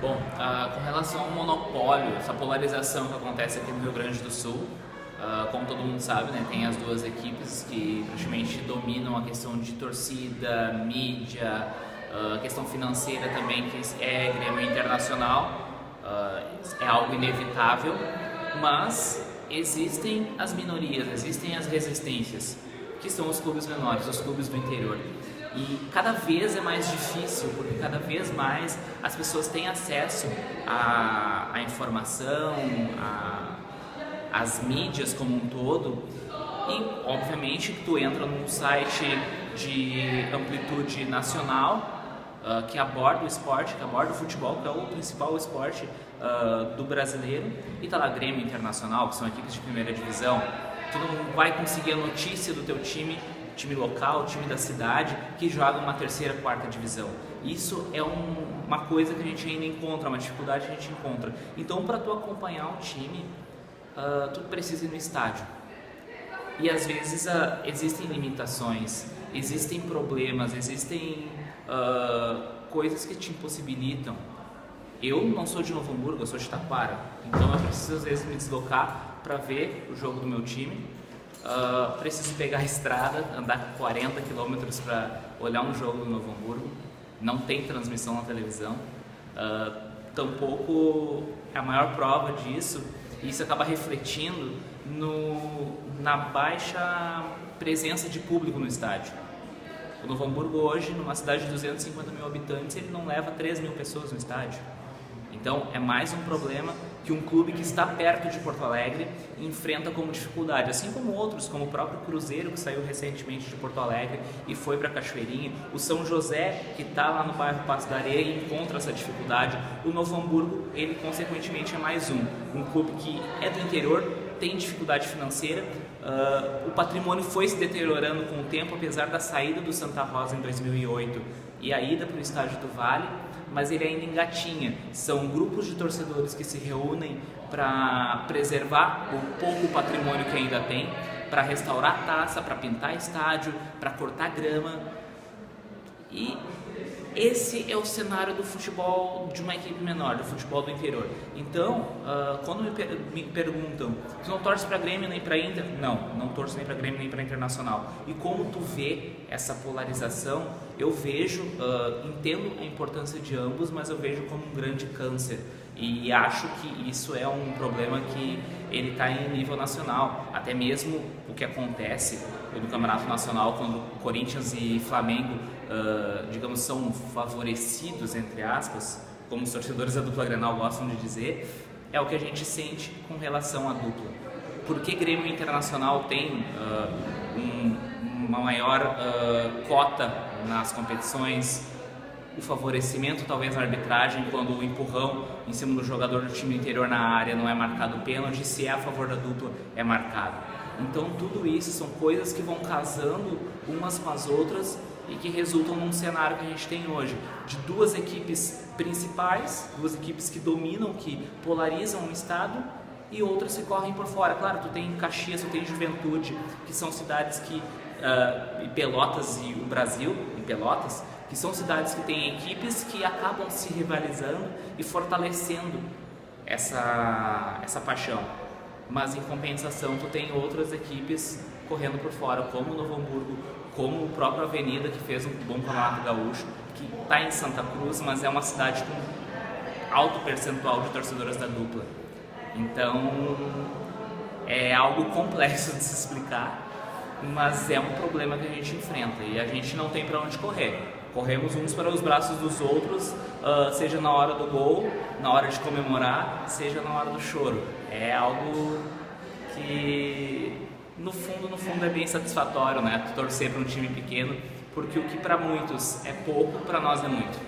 Bom, com relação ao monopólio, essa polarização que acontece aqui no Rio Grande do Sul, como todo mundo sabe, né, tem as duas equipes que praticamente dominam a questão de torcida, mídia, a questão financeira também, que é Grêmio Internacional, é algo inevitável, mas existem as minorias, existem as resistências, que são os clubes menores, os clubes do interior. E cada vez é mais difícil, porque cada vez mais as pessoas têm acesso à informação, às mídias como um todo. E, obviamente, tu entra num site de amplitude nacional que aborda o esporte, que aborda o futebol, que é o principal esporte do brasileiro, e tá lá Grêmio Internacional, que são equipes de primeira divisão. Tu não vai conseguir a notícia do teu time local, time da cidade, que joga uma terceira, quarta divisão. Isso é uma coisa que a gente ainda encontra, uma dificuldade que a gente encontra. Então, para tu acompanhar o time, tu precisa ir no estádio. E às vezes existem limitações, existem problemas, existem coisas que te impossibilitam. Eu não sou de Novo Hamburgo, eu sou de Taquara, então eu preciso às vezes me deslocar para ver o jogo do meu time. Preciso pegar a estrada, andar 40 km para olhar um jogo do Novo Hamburgo. Não tem transmissão na televisão, tampouco é a maior prova disso. E isso acaba refletindo na baixa presença de público no estádio. O Novo Hamburgo hoje, numa cidade de 250 mil habitantes, ele não leva 3 mil pessoas no estádio. Então é mais um problema que um clube que está perto de Porto Alegre enfrenta como dificuldade, assim como outros, como o próprio Cruzeiro, que saiu recentemente de Porto Alegre e foi para Cachoeirinha, o São José, que está lá no bairro Passo da Areia e encontra essa dificuldade. O Novo Hamburgo, ele consequentemente é mais um clube que é do interior, tem dificuldade financeira. O patrimônio foi se deteriorando com o tempo, apesar da saída do Santa Rosa em 2008 e a ida para o Estádio do Vale, mas ele ainda engatinha. São grupos de torcedores que se reúnem para preservar o pouco patrimônio que ainda tem, para restaurar a taça, para pintar estádio, para cortar grama. E esse é o cenário do futebol de uma equipe menor, do futebol do interior. Então, quando me perguntam, tu não torce para Grêmio nem para Inter? Não torço nem para Grêmio nem para Internacional. E como tu vê essa polarização? Eu vejo, entendo a importância de ambos, mas eu vejo como um grande câncer. E acho que isso é um problema que ele está em nível nacional. Até mesmo o que acontece no Campeonato Nacional, quando Corinthians e Flamengo, digamos, são favorecidos, entre aspas, como os torcedores da dupla Grenal gostam de dizer, é o que a gente sente com relação à dupla. Por que Grêmio Internacional tem uma maior cota nas competições, o favorecimento talvez na arbitragem, quando o empurrão em cima do jogador do time interior na área não é marcado pênalti, se é a favor da dupla é marcado. Então tudo isso são coisas que vão casando umas com as outras e que resultam num cenário que a gente tem hoje, de duas equipes principais, duas equipes que dominam, que polarizam o estado, e outras que correm por fora. Claro, tu tem Caxias, tu tem Juventude, que são cidades que, e Pelotas e o Brasil, em Pelotas, que são cidades que têm equipes que acabam se rivalizando e fortalecendo essa paixão. Mas em compensação tu tem outras equipes correndo por fora, como o Novo Hamburgo, como o próprio Avenida, que fez um bom campeonato gaúcho, que está em Santa Cruz, mas é uma cidade com alto percentual de torcedoras da dupla. Então é algo complexo de se explicar, mas é um problema que a gente enfrenta e a gente não tem para onde correr. Corremos uns para os braços dos outros, seja na hora do gol, na hora de comemorar, seja na hora do choro. É algo que no fundo é bem satisfatório, né? Torcer para um time pequeno, porque o que para muitos é pouco, para nós é muito.